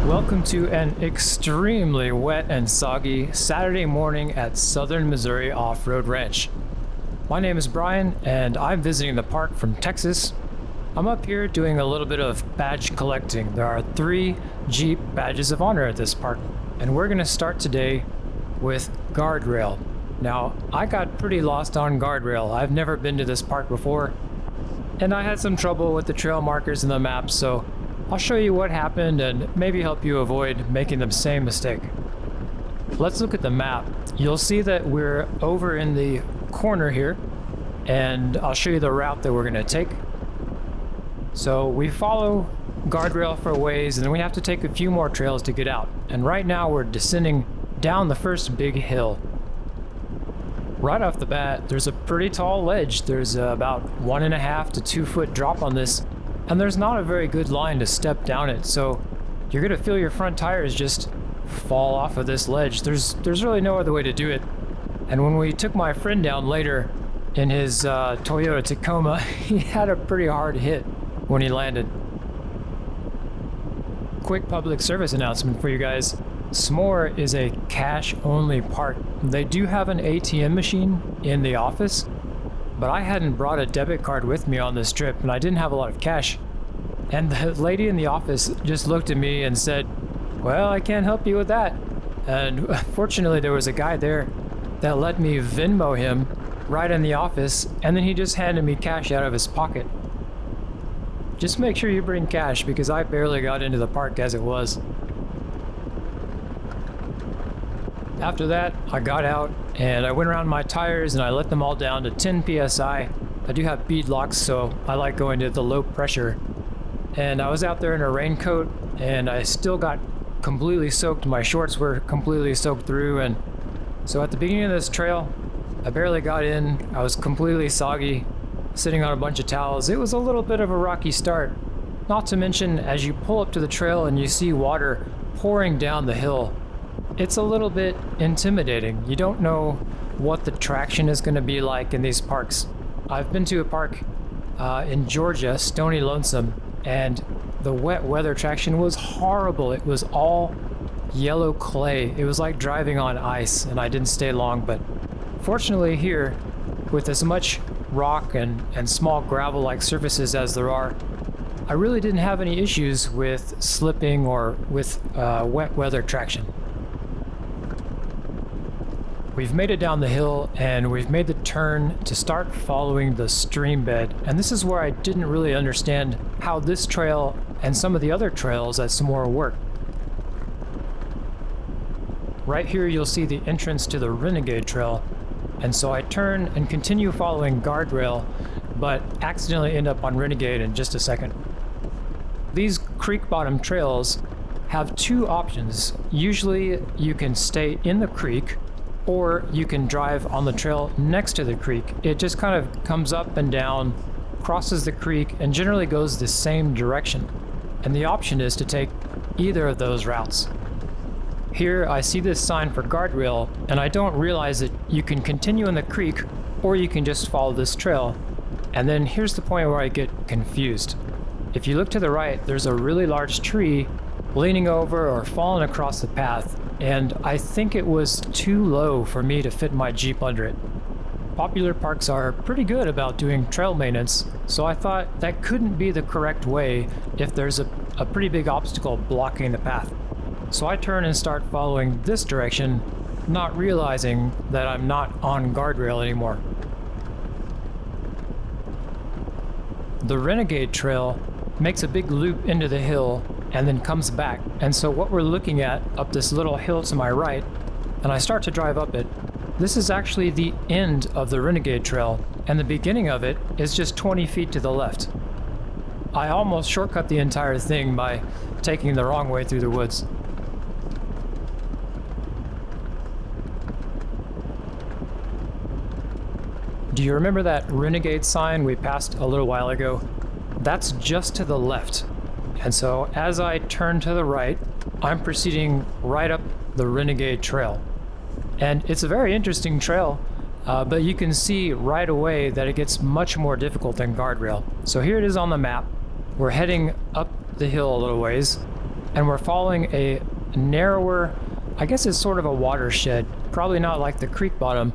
Welcome to an extremely wet and soggy Saturday morning at Southern Missouri Off-Road Ranch. My name is Brian and I'm visiting the park from Texas. I'm up here doing a little bit of badge collecting. There are 3 Jeep badges of honor at this park, and we're going to start today with guardrail. Now, I got pretty lost on guardrail. I've never been to this park before, and I had some trouble with the trail markers in the map, so I'll show you what happened and maybe help you avoid making the same mistake. Let's look at the map. You'll see that we're over in the corner here, and I'll show you the route that we're going to take. So we follow guardrail for a ways, and then we have to take a few more trails to get out. And right now we're descending down the first big hill. Right off the bat, there's a pretty tall ledge. There's about 1.5 to 2 foot drop on this, and there's not a very good line to step down it. So you're gonna feel your front tires just fall off of this ledge. There's really no other way to do it. And when we took my friend down later in his Toyota Tacoma, he had a pretty hard hit when he landed. Quick public service announcement for you guys. SMORR is a cash-only park. They do have an ATM machine in the office, but I hadn't brought a debit card with me on this trip, and I didn't have a lot of cash. And the lady in the office just looked at me and said, "Well, I can't help you with that." And fortunately, there was a guy there that let me Venmo him right in the office, and then he just handed me cash out of his pocket. Just make sure you bring cash, because I barely got into the park as it was. After that, I got out and I went around my tires and I let them all down to 10 psi. I do have beadlocks, so I like going to the low pressure. And I was out there in a raincoat and I still got completely soaked. My shorts were completely soaked through, and so at the beginning of this trail, I barely got in. I was completely soggy, sitting on a bunch of towels. It was a little bit of a rocky start. Not to mention, as you pull up to the trail and you see water pouring down the hill, it's a little bit intimidating. You don't know what the traction is going to be like in these parks. I've been to a park in Georgia, Stony Lonesome, and the wet weather traction was horrible. It was all yellow clay. It was like driving on ice, and I didn't stay long. But fortunately here, with as much rock and small gravel-like surfaces as there are, I really didn't have any issues with slipping or with wet weather traction. We've made it down the hill and we've made the turn to start following the stream bed. And this is where I didn't really understand how this trail and some of the other trails at SMORR work. Right here you'll see the entrance to the Renegade trail. And so I turn and continue following guardrail, but accidentally end up on Renegade in just a second. These creek bottom trails have 2 options. Usually you can stay in the creek, or you can drive on the trail next to the creek. It just kind of comes up and down, crosses the creek, and generally goes the same direction. And the option is to take either of those routes. Here I see this sign for guardrail, and I don't realize that you can continue in the creek, or you can just follow this trail. And then here's the point where I get confused. If you look to the right, there's a really large tree leaning over or falling across the path, and I think it was too low for me to fit my Jeep under it. Popular parks are pretty good about doing trail maintenance, so I thought that couldn't be the correct way if there's a pretty big obstacle blocking the path. So I turn and start following this direction, not realizing that I'm not on guardrail anymore. The Renegade trail makes a big loop into the hill and then comes back. And so what we're looking at up this little hill to my right, and I start to drive up it, this is actually the end of the Renegade trail, and the beginning of it is just 20 feet to the left. I almost shortcut the entire thing by taking the wrong way through the woods. Do you remember that Renegade sign we passed a little while ago? That's just to the left. And so as I turn to the right, I'm proceeding right up the Renegade trail. And it's a very interesting trail, but you can see right away that it gets much more difficult than guardrail. So here it is on the map. We're heading up the hill a little ways, and we're following a narrower, I guess it's sort of a watershed, probably not like the creek bottom,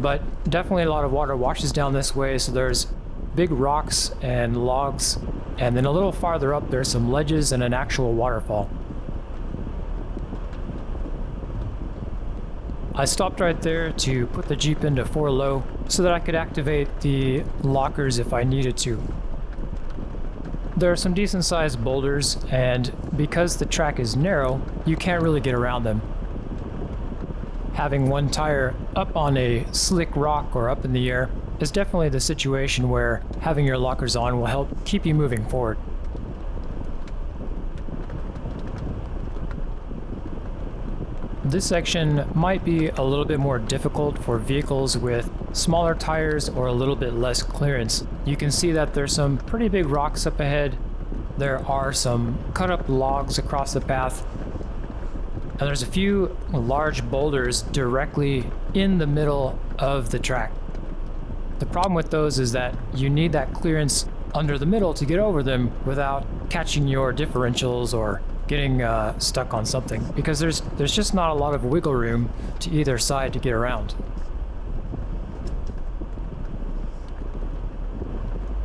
but definitely a lot of water washes down this way, so there's big rocks and logs, and then a little farther up there's some ledges and an actual waterfall. I stopped right there to put the Jeep into 4 low so that I could activate the lockers if I needed to. There are some decent sized boulders, and because the track is narrow, you can't really get around them. Having one tire up on a slick rock or up in the air is definitely the situation where having your lockers on will help keep you moving forward. This section might be a little bit more difficult for vehicles with smaller tires or a little bit less clearance. You can see that there's some pretty big rocks up ahead. There are some cut up logs across the path. And there's a few large boulders directly in the middle of the track. The problem with those is that you need that clearance under the middle to get over them without catching your differentials or getting stuck on something, because there's just not a lot of wiggle room to either side to get around.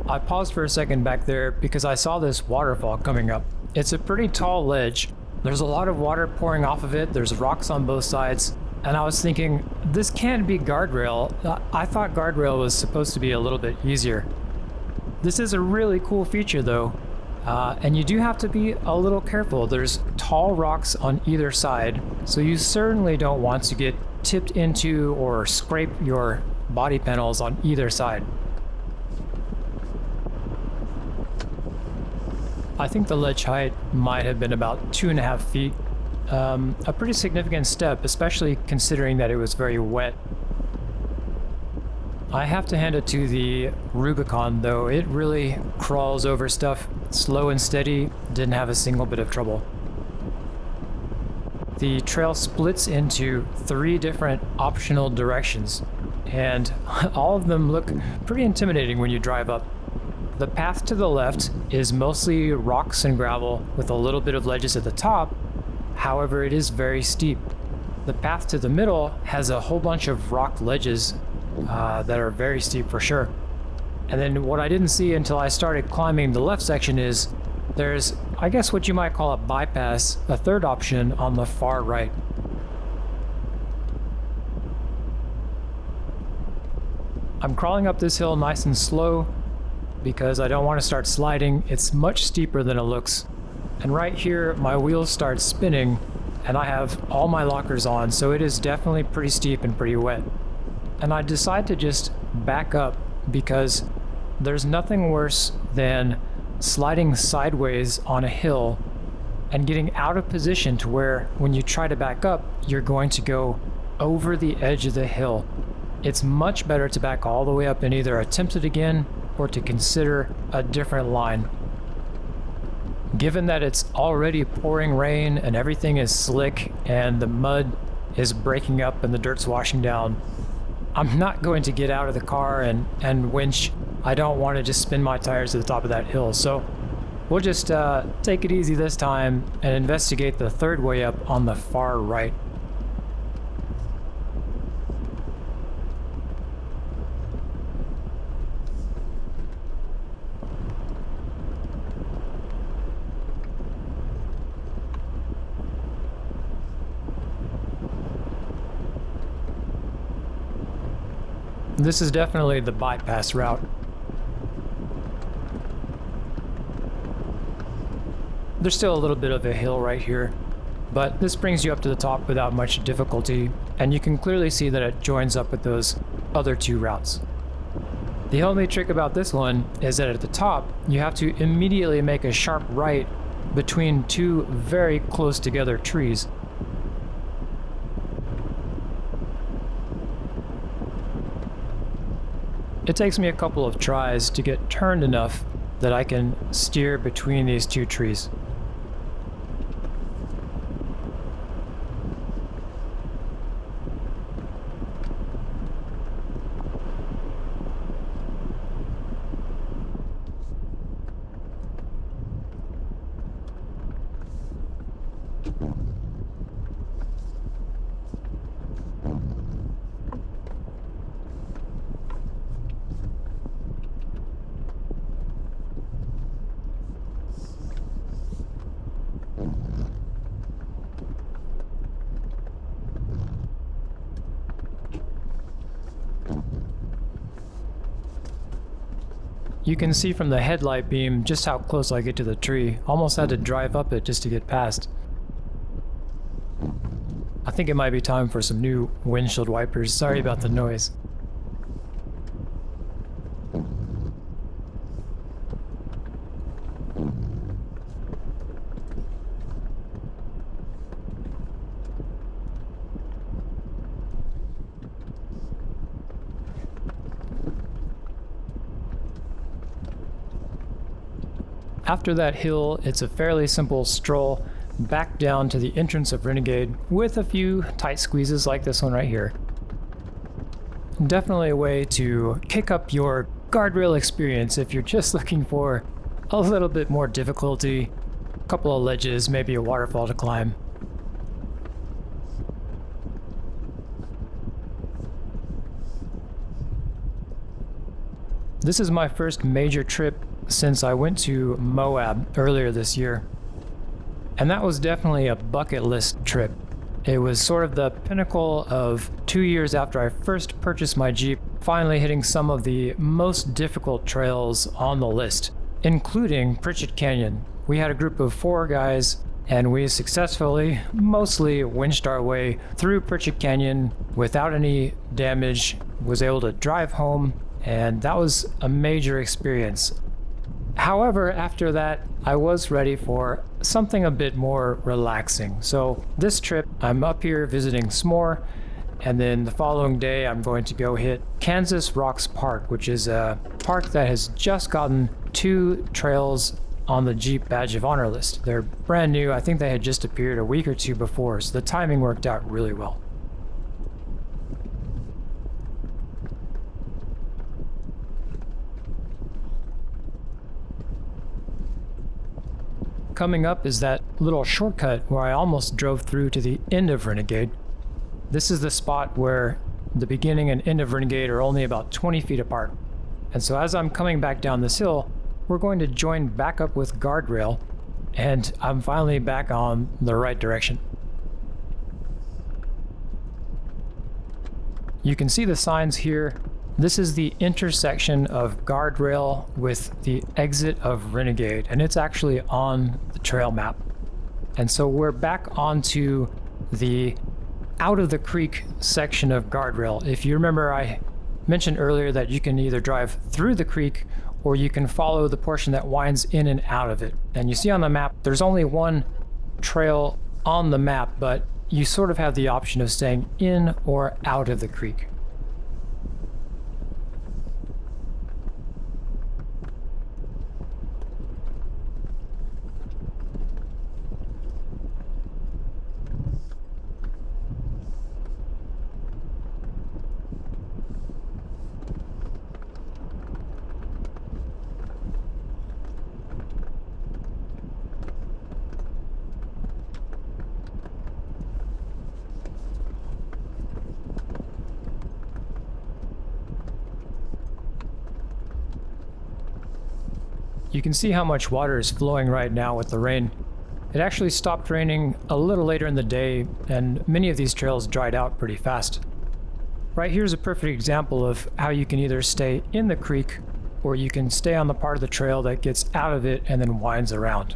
I paused for a second back there because I saw this waterfall coming up. It's a pretty tall ledge. There's a lot of water pouring off of it. There's rocks on both sides. And I was thinking, this can't be guardrail. I thought guardrail was supposed to be a little bit easier. This is a really cool feature though. And you do have to be a little careful. There's tall rocks on either side, so you certainly don't want to get tipped into or scrape your body panels on either side. I think the ledge height might have been about 2.5 feet. A pretty significant step, especially considering that it was very wet. I have to hand it to the Rubicon though. It really crawls over stuff slow and steady, didn't have a single bit of trouble. The trail splits into 3 different optional directions, and all of them look pretty intimidating when you drive up. The path to the left is mostly rocks and gravel with a little bit of ledges at the top, however it is very steep. The path to the middle has a whole bunch of rock ledges that are very steep for sure. And then what I didn't see until I started climbing the left section is there's, I guess what you might call a bypass, a third option on the far right. I'm crawling up this hill nice and slow because I don't want to start sliding. It's much steeper than it looks. And right here, my wheels start spinning and I have all my lockers on, so it is definitely pretty steep and pretty wet. And I decide to just back up because there's nothing worse than sliding sideways on a hill and getting out of position to where when you try to back up, you're going to go over the edge of the hill. It's much better to back all the way up and either attempt it again or to consider a different line. Given that it's already pouring rain and everything is slick and the mud is breaking up and the dirt's washing down, I'm not going to get out of the car and winch. I don't want to just spin my tires to the top of that hill. So we'll just take it easy this time and investigate the third way up on the far right. This is definitely the bypass route. There's still a little bit of a hill right here, but this brings you up to the top without much difficulty, and you can clearly see that it joins up with those other 2 routes. The only trick about this one is that at the top, you have to immediately make a sharp right between 2 very close together trees. It takes me a couple of tries to get turned enough that I can steer between these 2 trees. You can see from the headlight beam just how close I get to the tree. Almost had to drive up it just to get past. I think it might be time for some new windshield wipers. Sorry about the noise. After that hill, it's a fairly simple stroll back down to the entrance of Renegade with a few tight squeezes like this one right here. Definitely a way to kick up your guardrail experience if you're just looking for a little bit more difficulty, a couple of ledges, maybe a waterfall to climb. This is my first major trip since I went to Moab earlier this year. And that was definitely a bucket list trip. It was sort of the pinnacle of 2 years after I first purchased my Jeep, finally hitting some of the most difficult trails on the list, including Pritchett Canyon. We had a group of 4 guys and we successfully, mostly winched our way through Pritchett Canyon without any damage, was able to drive home, and that was a major experience. However, after that, I was ready for something a bit more relaxing. So this trip, I'm up here visiting SMORR, and then the following day, I'm going to go hit Kansas Rocks Park, which is a park that has just gotten 2 trails on the Jeep Badge of Honor list. They're brand new. I think they had just appeared a week or 2 before, so the timing worked out really well. Coming up is that little shortcut where I almost drove through to the end of Renegade. This is the spot where the beginning and end of Renegade are only about 20 feet apart. And so as I'm coming back down this hill, we're going to join back up with guardrail, and I'm finally back on the right direction. You can see the signs here. This is the intersection of guardrail with the exit of Renegade, and it's actually on the trail map. And so we're back onto the out of the creek section of guardrail. If you remember, I mentioned earlier that you can either drive through the creek or you can follow the portion that winds in and out of it. And you see on the map, there's only one trail on the map, but you sort of have the option of staying in or out of the creek. You can see how much water is flowing right now with the rain. It actually stopped raining a little later in the day, and many of these trails dried out pretty fast. Right here's a perfect example of how you can either stay in the creek or you can stay on the part of the trail that gets out of it and then winds around.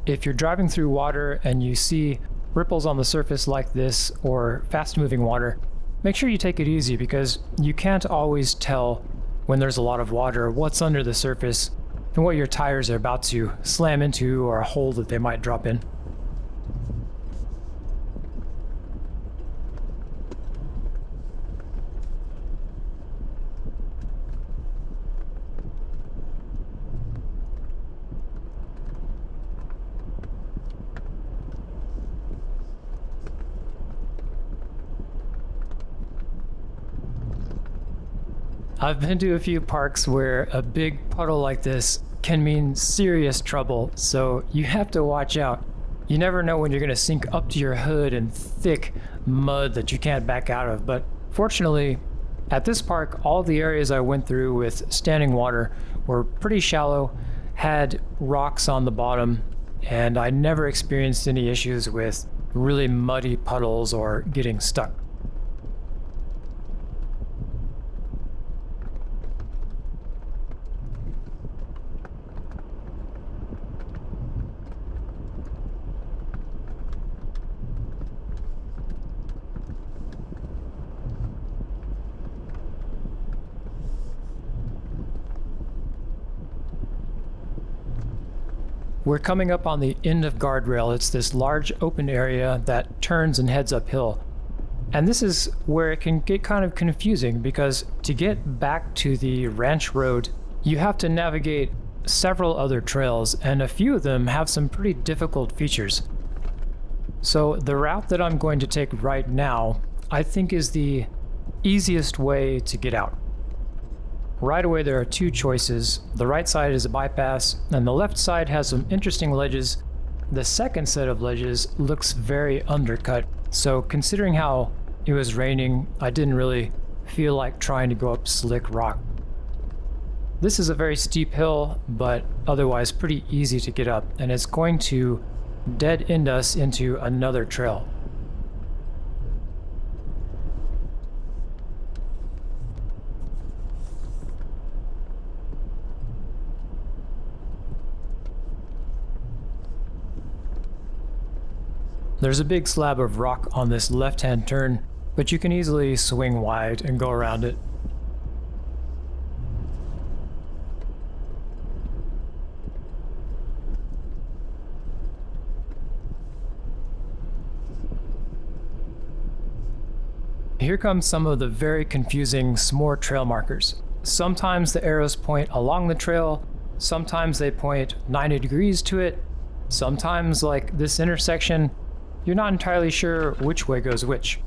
If you're driving through water and you see ripples on the surface like this or fast moving water, make sure you take it easy, because you can't always tell when there's a lot of water what's under the surface and what your tires are about to slam into or a hole that they might drop in. I've been to a few parks where a big puddle like this can mean serious trouble, so you have to watch out. You never know when you're going to sink up to your hood in thick mud that you can't back out of, but fortunately, at this park, all the areas I went through with standing water were pretty shallow, had rocks on the bottom, and I never experienced any issues with really muddy puddles or getting stuck. We're coming up on the end of guardrail. It's this large open area that turns and heads uphill. And this is where it can get kind of confusing, because to get back to the ranch road, you have to navigate several other trails, and a few of them have some pretty difficult features. So the route that I'm going to take right now, I think is the easiest way to get out. Right away, there are two choices. The right side is a bypass, and the left side has some interesting ledges. The second set of ledges looks very undercut, so considering how it was raining, I didn't really feel like trying to go up slick rock. This is a very steep hill, but otherwise pretty easy to get up, and it's going to dead end us into another trail. There's a big slab of rock on this left-hand turn, but you can easily swing wide and go around it. Here comes some of the very confusing SMORR trail markers. Sometimes the arrows point along the trail, sometimes they point 90 degrees to it, sometimes, like this intersection, you're not entirely sure which way goes which.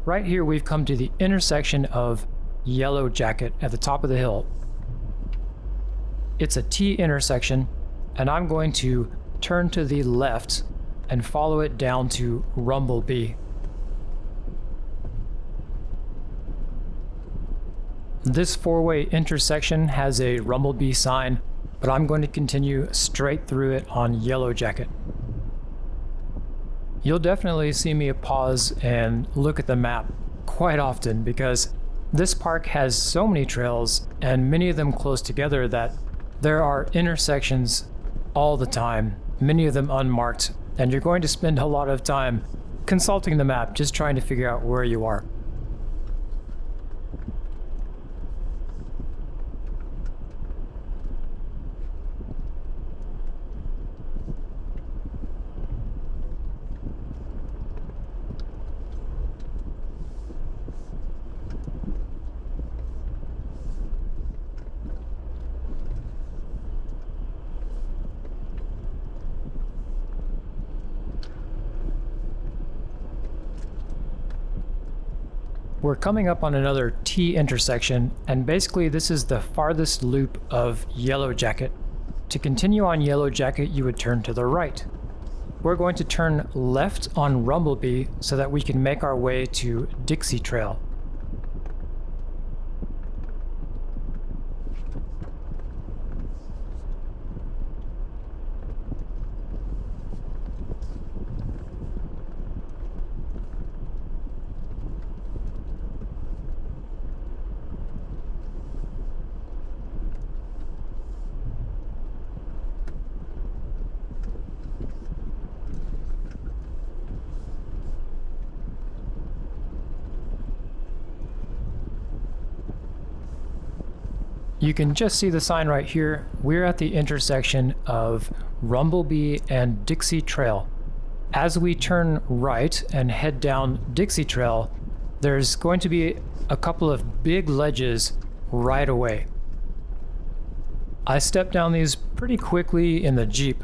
Right here we've come to the intersection of Yellow Jacket at the top of the hill. It's a T intersection, and I'm going to turn to the left and follow it down to Rumblebee. This four-way intersection has a Rumblebee sign, but I'm going to continue straight through it on Yellow Jacket. You'll definitely see me pause and look at the map quite often, because this park has so many trails and many of them close together that there are intersections all the time, many of them unmarked, and you're going to spend a lot of time consulting the map just trying to figure out where you are. We're coming up on another T intersection, and basically this is the farthest loop of Yellow Jacket. To continue on Yellow Jacket, you would turn to the right. We're going to turn left on Rumblebee so that we can make our way to Dixie Trail. You can just see the sign right here. We're at the intersection of Rumblebee and Dixie Trail. As we turn right and head down Dixie Trail, there's going to be a couple of big ledges right away. I stepped down these pretty quickly in the Jeep,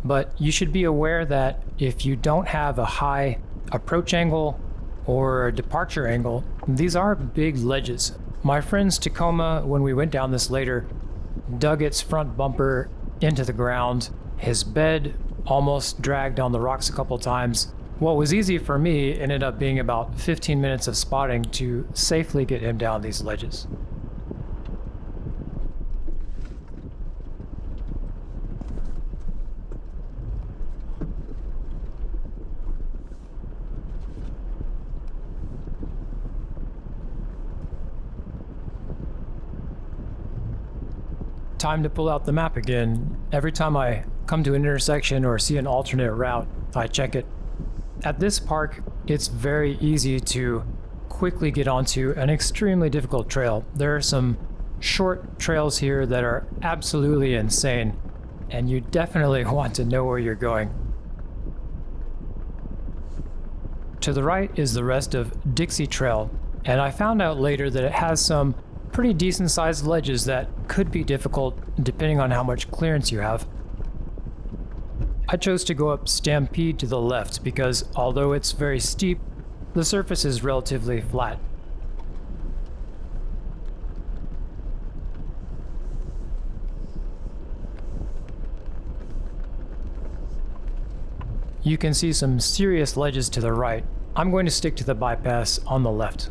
but you should be aware that if you don't have a high approach angle or a departure angle, these are big ledges. My friend's Tacoma, when we went down this later, dug its front bumper into the ground. His bed almost dragged on the rocks a couple times. What was easy for me ended up being about 15 minutes of spotting to safely get him down these ledges. Time to pull out the map again. Every time I come to an intersection or see an alternate route, I check it. At this park, it's very easy to quickly get onto an extremely difficult trail. There are some short trails here that are absolutely insane, and you definitely want to know where you're going. To the right is the rest of Dixie Trail, and I found out later that it has some pretty decent sized ledges that could be difficult depending on how much clearance you have. I chose to go up Stampede to the left because although it's very steep, the surface is relatively flat. You can see some serious ledges to the right. I'm going to stick to the bypass on the left.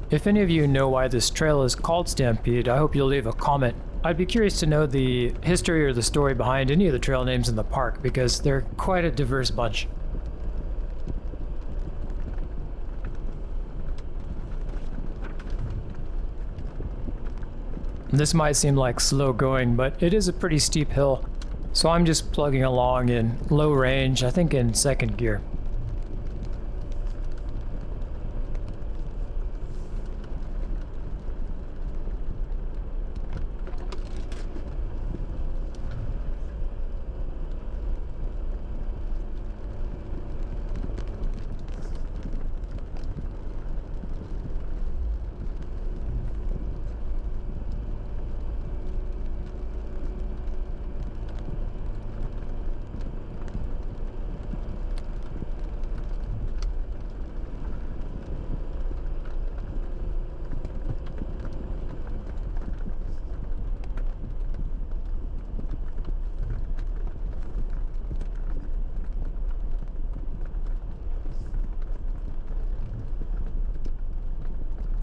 If any of you know why this trail is called Stampede, I hope you'll leave a comment. I'd be curious to know the history or the story behind any of the trail names in the park because they're quite a diverse bunch. This might seem like slow going, but it is a pretty steep hill, so I'm just plugging along in low range, I think in second gear.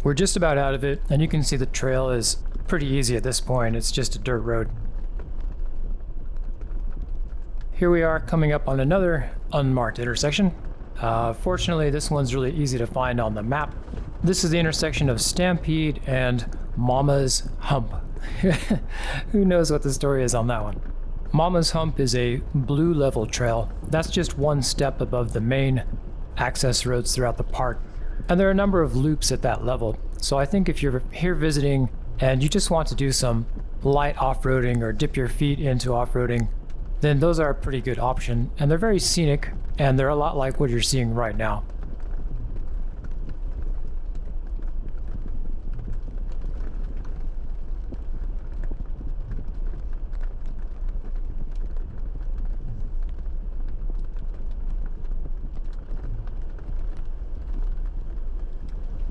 We're just about out of it, and you can see the trail is pretty easy at this point. It's just a dirt road. Here we are coming up on another unmarked intersection. Fortunately, this one's really easy to find on the map. This is the intersection of Stampede and Mama's Hump. Who knows what the story is on that one? Mama's Hump is a blue level trail. That's just one step above the main access roads throughout the park. And there are a number of loops at that level, so I think if you're here visiting and you just want to do some light off-roading or dip your feet into off-roading, then those are a pretty good option, and they're very scenic, and they're a lot like what you're seeing right now.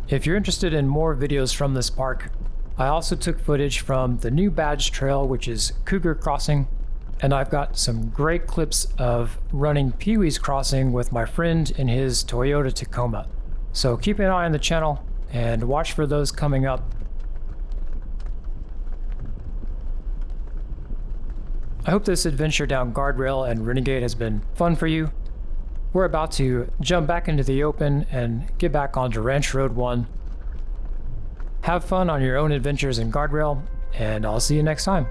If you're interested in more videos from this park, I also took footage from the new badge trail, which is Cougar Crossing, and I've got some great clips of running Pee-wee's Crossing with my friend in his Toyota Tacoma. So keep an eye on the channel and watch for those coming up. I hope this adventure down Guardrail and Renegade has been fun for you. We're about to jump back into the open and get back onto Ranch Road 1. Have fun on your own adventures in Guardrail, and I'll see you next time.